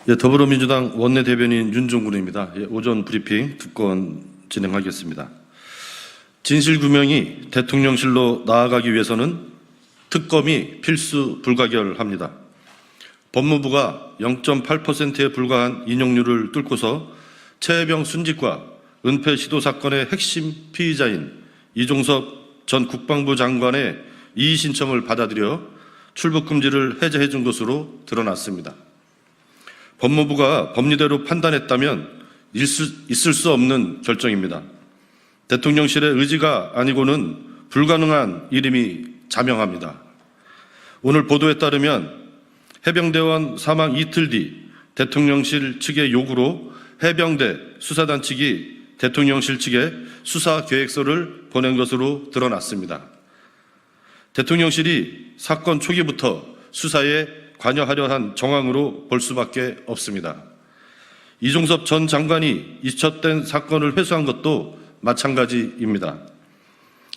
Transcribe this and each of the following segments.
예, 더불어민주당 원내대변인 윤종군입니다. 예, 오전 브리핑 특권 진행하겠습니다. 진실규명이 대통령실로 나아가기 위해서는 특검이 필수 불가결합니다. 법무부가 0.8%에 불과한 인용률을 뚫고서 최혜병 순직과 은폐 시도 사건의 핵심 피의자인 이종섭 전 국방부 장관의 이의 신청을 받아들여 출국 금지를 해제해 준 것으로 드러났습니다. 법무부가 법리대로 판단했다면 있을 수 없는 결정입니다. 대통령실의 의지가 아니고는 불가능한 일임이 자명합니다. 오늘 보도에 따르면 해병대원 사망 이틀 뒤 대통령실 측의 요구로 해병대 수사단 측이 대통령실 측에 수사 계획서를 보낸 것으로 드러났습니다. 대통령실이 사건 초기부터 수사에 관여하려 한 정황으로 볼 수밖에 없습니다. 이종섭 전 장관이 잊혀된 사건을 회수한 것도 마찬가지입니다.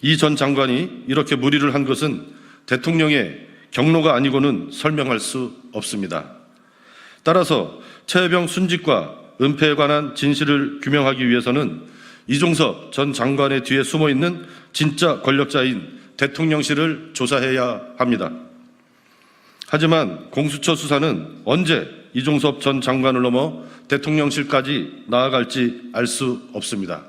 이 전 장관이 이렇게 무리를 한 것은 대통령의 경로가 아니고는 설명할 수 없습니다. 따라서 최혜병 순직과 은폐에 관한 진실을 규명하기 위해서는 이종섭 전 장관의 뒤에 숨어있는 진짜 권력자인 대통령실을 조사해야 합니다. 하지만 공수처 수사는 언제 이종섭 전 장관을 넘어 대통령실까지 나아갈지 알 수 없습니다.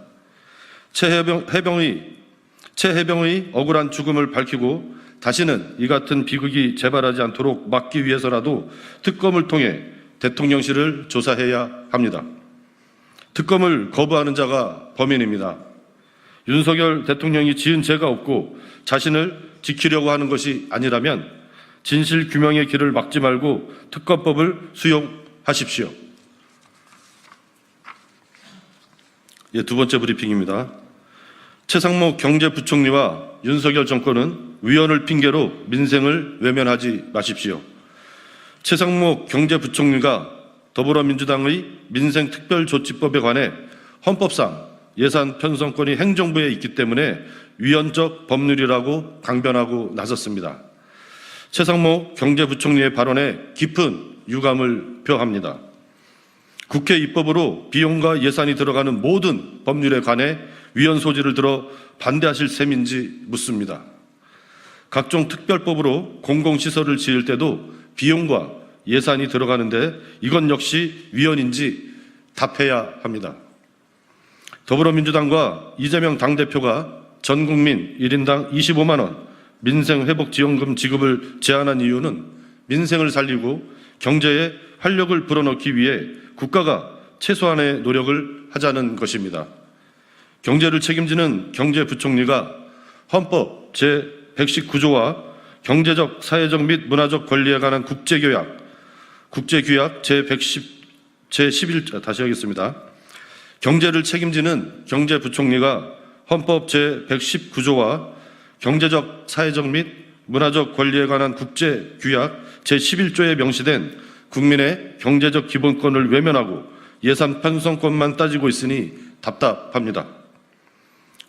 최혜병의 억울한 죽음을 밝히고 다시는 이 같은 비극이 재발하지 않도록 막기 위해서라도 특검을 통해 대통령실을 조사해야 합니다. 특검을 거부하는 자가 범인입니다. 윤석열 대통령이 지은 죄가 없고 자신을 지키려고 하는 것이 아니라면 진실 규명의 길을 막지 말고 특검법을 수용하십시오. 예, 두 번째 브리핑입니다. 최상목 경제부총리와 윤석열 정권은 위헌을 핑계로 민생을 외면하지 마십시오. 최상목 경제부총리가 더불어민주당의 민생특별조치법에 관해 헌법상 예산 편성권이 행정부에 있기 때문에 위헌적 법률이라고 강변하고 나섰습니다. 최상목 경제부총리의 발언에 깊은 유감을 표합니다. 국회 입법으로 비용과 예산이 들어가는 모든 법률에 관해 위헌 소지를 들어 반대하실 셈인지 묻습니다. 각종 특별법으로 공공시설을 지을 때도 비용과 예산이 들어가는데 이건 역시 위헌인지 답해야 합니다. 더불어민주당과 이재명 당대표가 전 국민 1인당 25만 원 민생회복지원금 지급을 제안한 이유는 민생을 살리고 경제에 활력을 불어넣기 위해 국가가 최소한의 노력을 하자는 것입니다. 경제를 책임지는 경제부총리가 헌법 제119조와 경제적, 사회적 및 문화적 권리에 관한 국제규약 제11조, 다시 하겠습니다. 경제를 책임지는 경제부총리가 헌법 제119조와 경제적, 사회적 및 문화적 권리에 관한 국제규약 제11조에 명시된 국민의 경제적 기본권을 외면하고 예산 편성권만 따지고 있으니 답답합니다.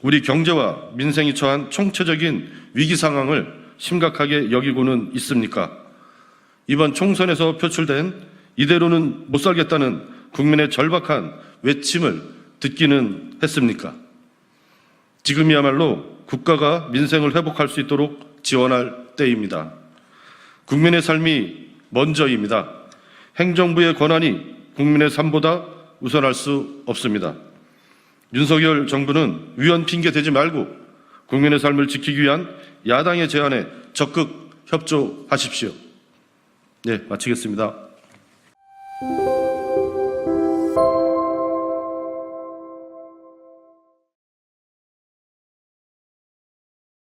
우리 경제와 민생이 처한 총체적인 위기 상황을 심각하게 여기고는 있습니까? 이번 총선에서 표출된 이대로는 못 살겠다는 국민의 절박한 외침을 듣기는 했습니까? 지금이야말로 국가가 민생을 회복할 수 있도록 지원할 때입니다. 국민의 삶이 먼저입니다. 행정부의 권한이 국민의 삶보다 우선할 수 없습니다. 윤석열 정부는 위헌 핑계 대지 말고 국민의 삶을 지키기 위한 야당의 제안에 적극 협조하십시오. 네, 마치겠습니다.